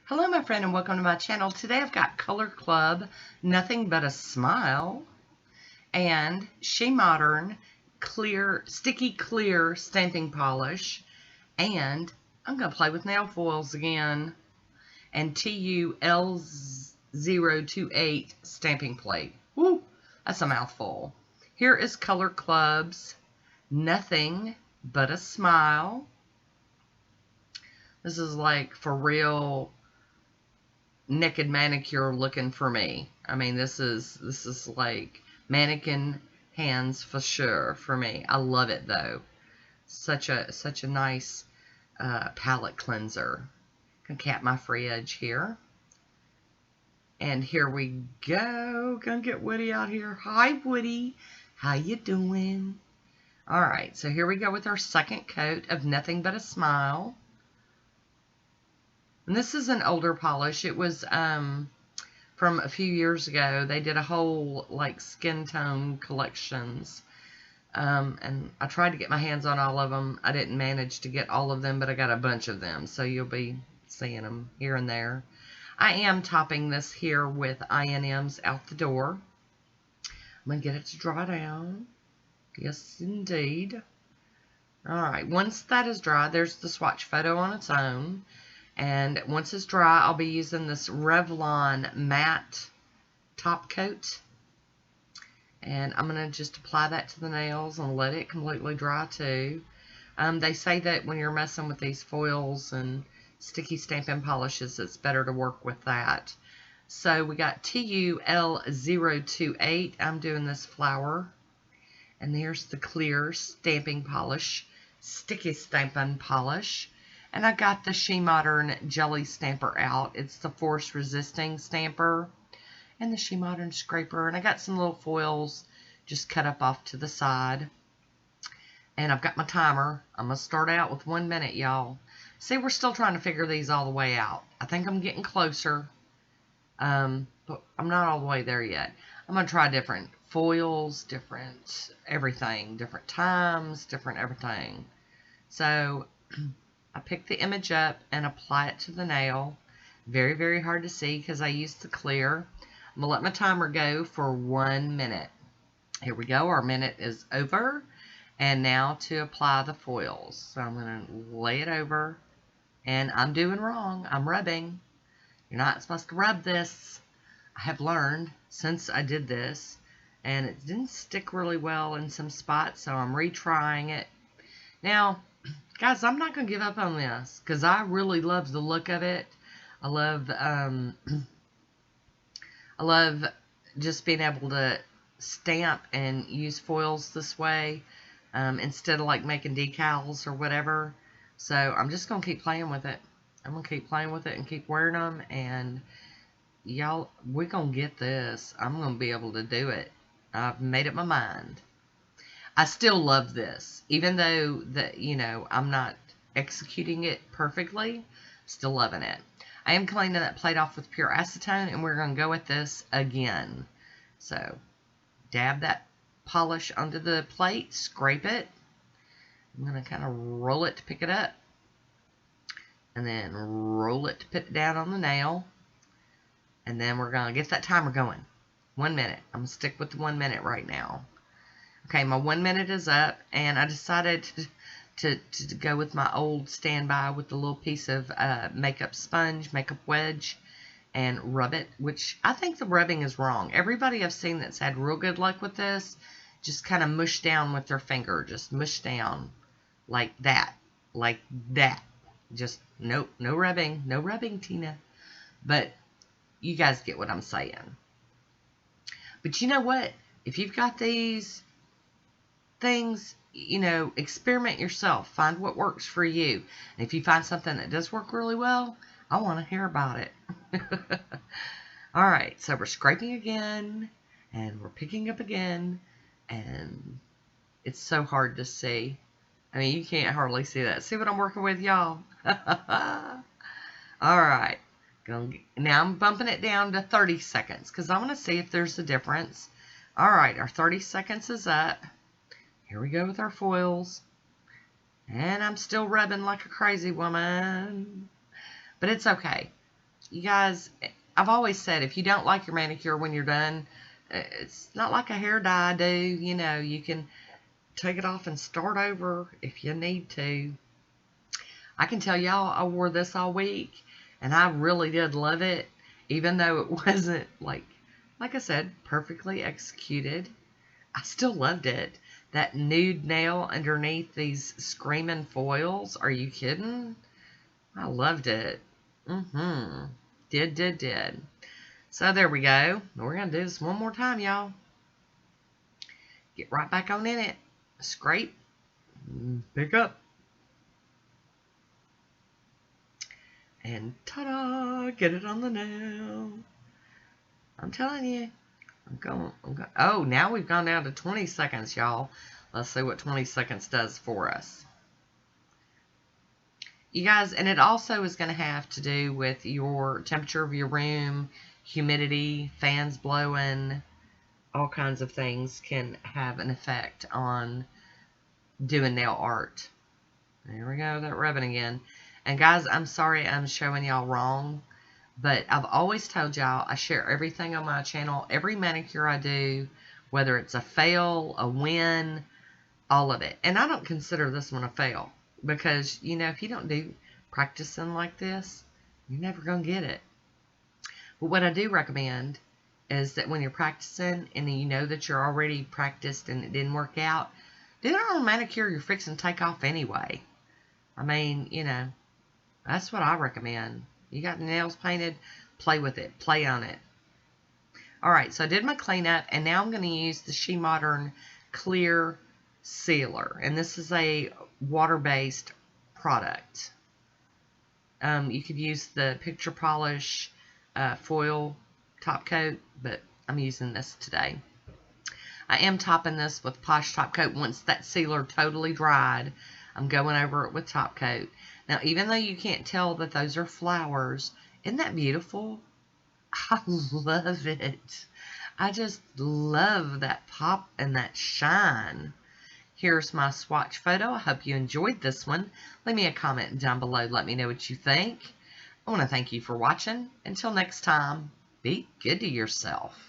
Hello my friend and welcome to my channel. Today I've got Color Club Nothing But a Smile and SheModern Sticky Clear Stamping Polish, and I'm going to play with nail foils again, and TTYL 028 Stamping Plate. Woo, that's a mouthful. Here is Color Club's Nothing But a Smile. This is like for real naked manicure looking for me. I mean, this is like mannequin hands for sure for me. I love it though. Such a nice palette cleanser. Gonna cap my fridge here. And here we go. Gonna get Woody out here. Hi Woody. How you doing? Alright, so here we go with our second coat of Nothing But a Smile. And this is an older polish. It was from a few years ago. They did a whole like skin tone collections. And I tried to get my hands on all of them. I didn't manage to get all of them, but I got a bunch of them. So you'll be seeing them here and there. I am topping this here with I&M's Out the Door. I'm going to get it to dry down. Yes, indeed. Alright, once that is dry, there's the Swatch Photo on its own. And once it's dry, I'll be using this Revlon matte top coat. And I'm going to just apply that to the nails and let it completely dry too. They say that when you're messing with these foils and sticky stamping polishes, it's better to work with that. So we got TTYL 028. I'm doing this flower. And there's the clear stamping polish, sticky stamping polish. And I got the SheModern Jelly Stamper out. It's the force resisting stamper. And the SheModern scraper. And I got some little foils just cut up off to the side. And I've got my timer. I'm going to start out with 1 minute, y'all. See, we're still trying to figure these all the way out. I think I'm getting closer. But I'm not all the way there yet. I'm going to try different foils, different everything, different times, different everything. So I pick the image up and apply it to the nail. Very, very hard to see because I used the clear. I'm going to let my timer go for 1 minute. Here we go. Our minute is over. And now to apply the foils. So I'm going to lay it over. And I'm doing wrong. I'm rubbing. You're not supposed to rub this. I have learned since I did this. And it didn't stick really well in some spots. So I'm retrying it. Now, guys, I'm not going to give up on this because I really love the look of it. I love just being able to stamp and use foils this way instead of like making decals or whatever. So I'm just going to keep playing with it. I'm going to keep playing with it and keep wearing them. And y'all, we're going to get this. I'm going to be able to do it. I've made up my mind. I still love this, even though that, you know, I'm not executing it perfectly, still loving it. I am cleaning that plate off with pure acetone, and we're going to go with this again. So, dab that polish onto the plate, scrape it. I'm going to kind of roll it to pick it up, and then roll it to put it down on the nail. And then we're going to get that timer going. 1 minute. I'm going to stick with the 1 minute right now. Okay, my 1 minute is up, and I decided to go with my old standby with the little piece of makeup sponge, makeup wedge, and rub it, which I think the rubbing is wrong. Everybody I've seen that's had real good luck with this just kind of mush down with their finger, just mush down like that, Just no rubbing, Tina. But you guys get what I'm saying. But you know what? If you've got these things, you know, experiment yourself. Find what works for you. And if you find something that does work really well, I want to hear about it. Alright, so we're scraping again, and we're picking up again, and it's so hard to see. I mean, you can't hardly see that. See what I'm working with, y'all? Alright, now I'm bumping it down to 30 seconds, because I want to see if there's a difference. Alright, our 30 seconds is up. Here we go with our foils. And I'm still rubbing like a crazy woman. But it's okay. you guys, I've always said, if you don't like your manicure when you're done, it's not like a hair dye do. You know, you can take it off and start over if you need to. I can tell y'all, I wore this all week, and I really did love it, even though it wasn't, like I said, perfectly executed. I still loved it. That nude nail underneath these screaming foils. Are you kidding? I loved it. Did. So there we go. We're going to do this one more time, y'all. Get right back on in it. Scrape. Pick up. And ta-da! Get it on the nail. I'm telling you. I'm going. Oh, now we've gone down to 20 seconds, y'all. Let's see what 20 seconds does for us. You guys, and it also is going to have to do with your temperature of your room, humidity, fans blowing, all kinds of things can have an effect on doing nail art. There we go, that rubbing again. And guys, I'm sorry I'm showing y'all wrong, but I've always told y'all I share everything on my channel, every manicure I do, whether it's a fail, a win, all of it. And I don't consider this one a fail. Because, you know, if you don't do practicing like this, you're never going to get it. But what I do recommend is that when you're practicing and you know that you're already practiced and it didn't work out, do it on a manicure you're fixing to take off anyway. I mean, you know, that's what I recommend. You got nails painted, play with it. Play on it. Alright, so I did my cleanup, and now I'm going to use the SheModern Clear Sealer. And this is a water-based product. You could use the Picture Polish foil top coat, but I'm using this today. I am topping this with Poshe top coat. Once that sealer totally dried, I'm going over it with top coat. Now, even though you can't tell that those are flowers, isn't that beautiful? I love it. I just love that pop and that shine. Here's my swatch photo. I hope you enjoyed this one. Leave me a comment down below. Let me know what you think. I want to thank you for watching. Until next time, be good to yourself.